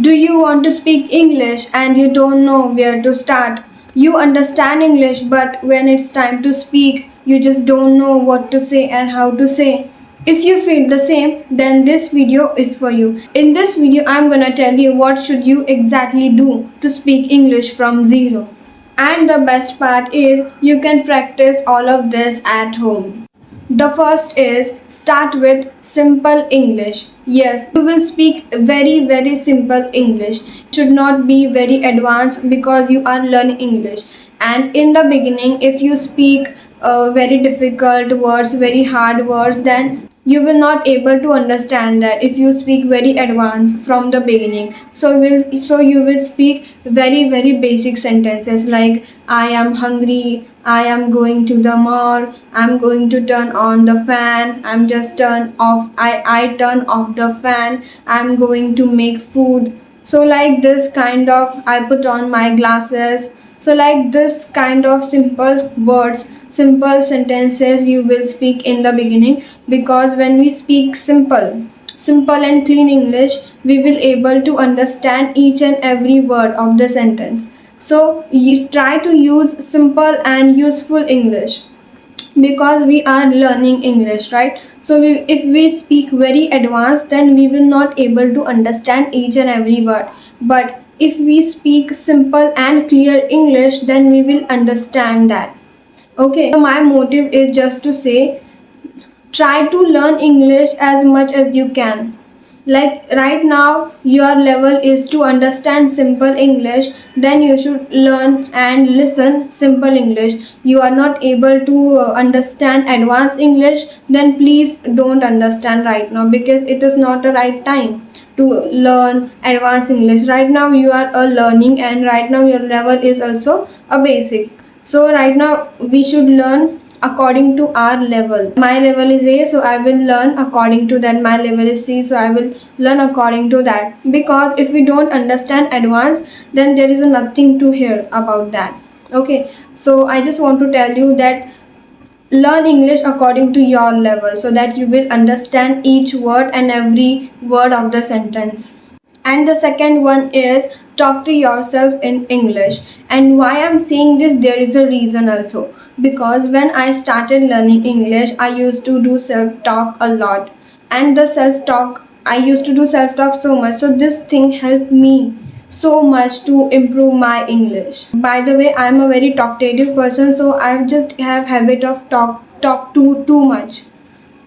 Do you want to speak English and you don't know where to start? You understand English, but when it's time to speak, you just don't know what to say and how to say. If you feel the same, then this video is for you. In this video, I'm gonna tell you what should you exactly do to speak English from zero. And the best part is you can practice all of this at home. The first is start with simple English. Yes, you will speak very simple English. Should not be very advanced because you are learning English. And in the beginning, if you speak very difficult words, very hard words, then you will not able to understand that if you speak very advanced from the beginning. So you will speak very basic sentences like I am hungry, I am going to the mall, I'm going to turn on the fan, I'm just turn off I turn off the fan, I'm going to make food. So like this kind of I put on my glasses. So like this kind of simple words, simple sentences you will speak in the beginning, because when we speak simple and clean English, we will able to understand each and every word of the sentence. So you try to use simple and useful English because we are learning English, right? So if we speak very advanced, then we will not able to understand each and every word. But if we speak simple and clear English, then we will understand that. Okay, so my motive is just to say try to learn English as much as you can. Like right now, your level is to understand simple English, then you should learn and listen simple English. You are not able to understand advanced English, then please don't understand right now because it is not the right time to learn advanced English. Right now, you are a learning, and right now, your level is also a basic. So, right now, we should learn according to our level. My level is A, so I will learn according to that. My level is C, so I will learn according to that. Because if we don't understand advanced, then there is nothing to hear about that. Okay, so I just want to tell you that learn English according to your level so that you will understand each word and every word of the sentence. And the second one is talk to yourself in English. And why I'm saying this, there is a reason also. Because when I started learning English, I used to do self talk a lot. And the self talk, I used to do self talk so much. So this thing helped me so much to improve my English. By the way, I'm a very talkative person, so I just have habit of talk too much.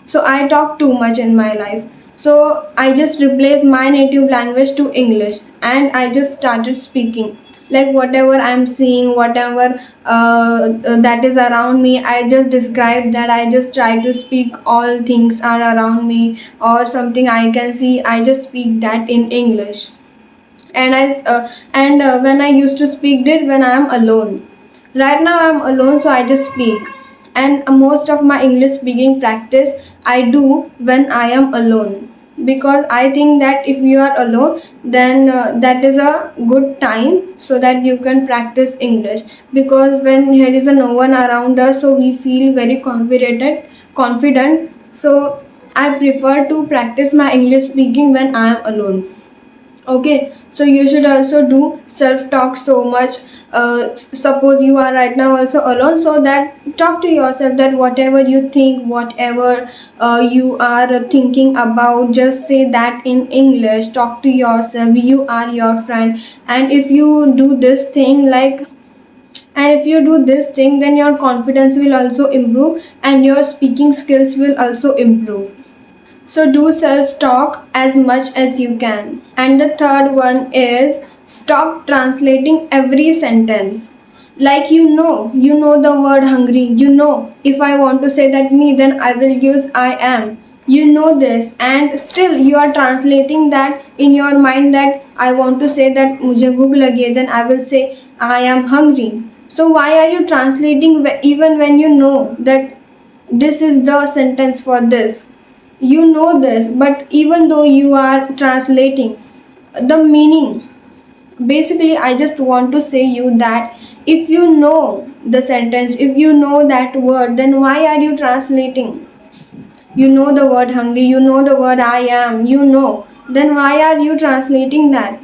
So I talk too much in my life. So I just replaced my native language to English and I just started speaking. Like whatever I'm seeing, whatever that is around me, I just describe that. I just try to speak all things are around me, or something I can see, I just speak that in English. And when I used to speak it when I am alone. Right now I'm alone, so I just speak. And most of my English speaking practice I do when I am alone, because I think that if you are alone, then that is a good time so that you can practice English. Because when there is no one around us, so we feel very confident. So I prefer to practice my English speaking when I am alone. Okay, so you should also do self talk so much. Suppose you are right now also alone, so that talk to yourself that whatever you think, whatever you are thinking about, just say that in English. Talk to yourself, you are your friend. And if you do this thing, then your confidence will also improve and your speaking skills will also improve. So do self talk as much as you can. And the third one is stop translating every sentence. Like you know the word hungry. You know, if I want to say that me, then I will use I am. You know this, and still you are translating that in your mind that I want to say that mujhe bhook lagi hai, then I will say I am hungry. So why are you translating even when you know that this is the sentence for this? You know this, but even though you are translating the meaning, basically I just want to say you that if you know the sentence, if you know that word, then why are you translating? You know the word hungry, you know the word I am, you know, then why are you translating that?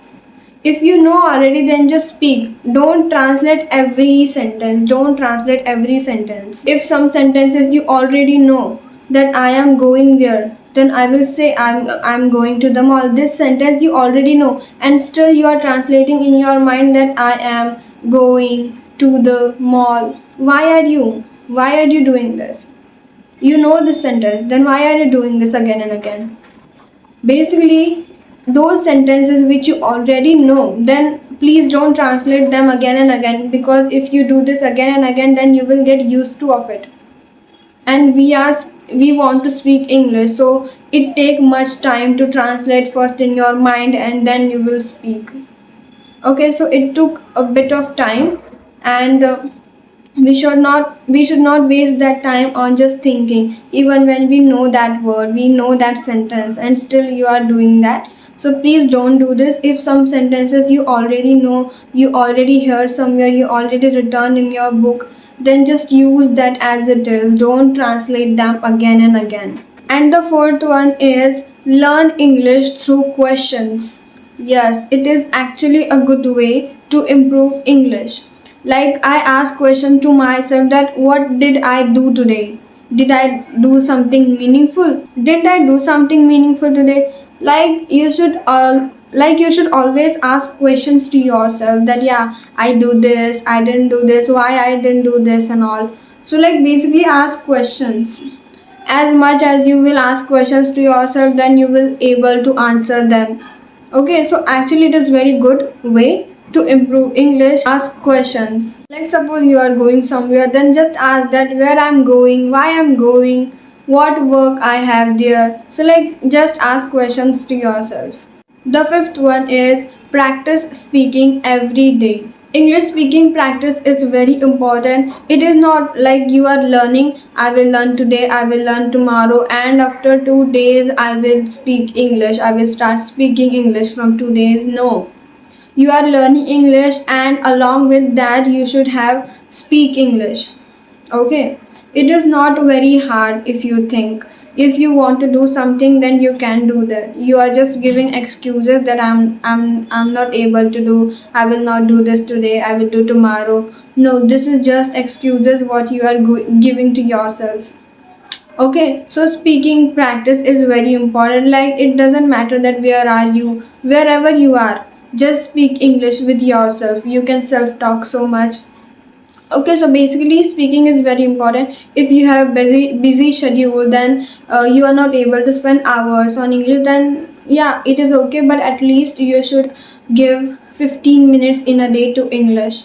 If you know already, then just speak. Don't translate every sentence. Don't translate every sentence. If some sentences you already know that I am going there, then I will say I'm going to the mall. This sentence you already know, and still you are translating in your mind that I am going to the mall. Why are you doing this? You know this sentence, then why are you doing this again and again? Basically, those sentences which you already know, then please don't translate them again and again, because if you do this again and again, then you will get used to of it. And we want to speak English, so it take much time to translate first in your mind and then you will speak. Okay, so it took a bit of time, and we should not waste that time on just thinking, even when we know that word, we know that sentence, and still you are doing that. So please don't do this. If some sentences you already know, you already heard somewhere, you already written in your book, then just use that as it is. Don't translate them again and again. And the fourth one is learn English through questions. Yes, it is actually a good way to improve English. Like, I ask question to myself that what did I do today? Did I do something meaningful? Didn't I do something meaningful today? Like you should always ask questions to yourself that, yeah, I do this, I didn't do this, why I didn't do this and all. So like basically ask questions. As much as you will ask questions to yourself, then you will able to answer them. Okay, so actually it is very good way to improve English. Ask questions. Like suppose you are going somewhere, then just ask that where I'm going, why I'm going, what work I have there. So like just ask questions to yourself. The fifth one is practice speaking every day. English speaking practice is very important. It is not like you are learning, I will learn today, I will learn tomorrow, and after 2 days I will speak English, I will start speaking English from 2 days. No. You are learning English, and along with that, you should have speak English. Okay, it is not very hard if you think. If you want to do something, then you can do that. You are just giving excuses that I'm not able to do, I will not do this today, I will do tomorrow. No, this is just excuses what you are giving to yourself. Okay, so speaking practice is very important. Like, it doesn't matter that where are you, wherever you are, just speak English with yourself. You can self talk so much. Okay, so basically speaking is very important. If you have busy schedule, then you are not able to spend hours on English, then yeah, it is okay, but at least you should give 15 minutes in a day to English.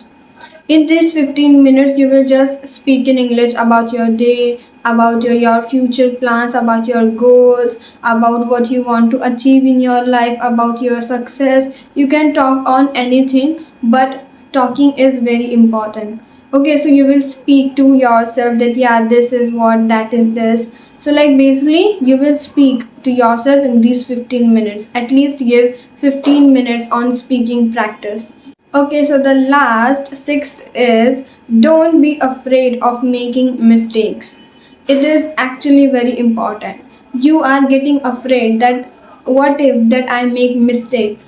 In these 15 minutes, you will just speak in English about your day, about your future plans, about your goals, about what you want to achieve in your life, about your success. You can talk on anything, but talking is very important. Okay, so you will speak to yourself that, yeah, this is what, that is this. So, like, basically, you will speak to yourself in these 15 minutes. At least give 15 minutes on speaking practice. Okay, so the last sixth is don't be afraid of making mistakes. It is actually very important. You are getting afraid that what if that I make mistake,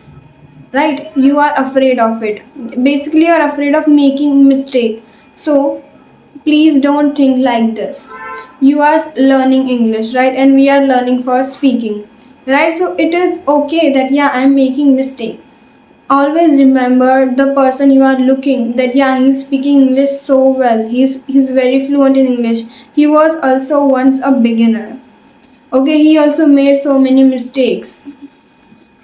right? You are afraid of it. Basically, you are afraid of making mistake. So please don't think like this. You are learning English, right? And we are learning for speaking, right? So it is okay that, yeah, I'm making mistake. Always remember the person you are looking, that, yeah, he's speaking English so well, he's very fluent in English. He was also once a beginner. Okay, he also made so many mistakes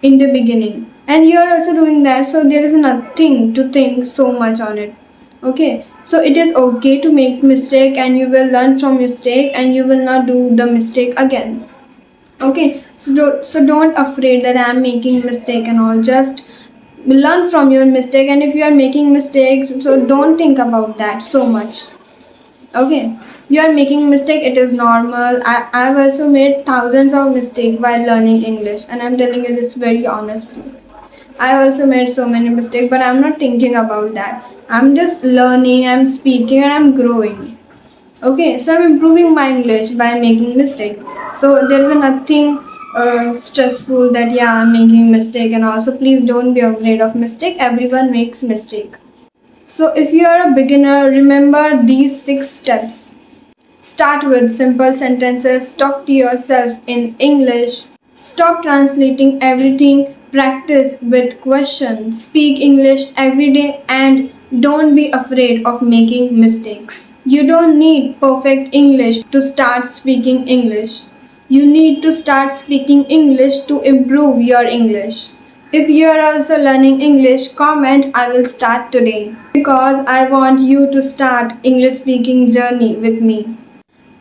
in the beginning, and you are also doing that, so there is nothing to think so much on it. Okay, so it is okay to make mistake, and you will learn from mistake, and you will not do the mistake again. Okay, so don't afraid that I'm making mistake and all. Just learn from your mistake, and if you are making mistakes, so don't think about that so much. Okay, you are making mistake, it is normal. I've also made thousands of mistakes while learning English, and I'm telling you this very honestly. I also made so many mistakes, but I'm not thinking about that. I'm just learning, I'm speaking, and I'm growing. Okay, so I'm improving my English by making mistake. So there is nothing stressful that yeah, I'm making mistake, and also please don't be afraid of mistake. Everyone makes mistake. So if you are a beginner, remember these 6 steps. Start with simple sentences, talk to yourself in English, stop translating everything, practice with questions, speak English every day, and don't be afraid of making mistakes. You don't need perfect English to start speaking English. You need to start speaking English to improve your English. If you are also learning English, comment I will start today because I want you to start English speaking journey with me.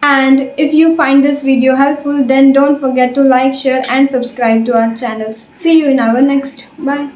And if you find this video helpful, then don't forget to like, share and subscribe to our channel. See you in our next. Bye.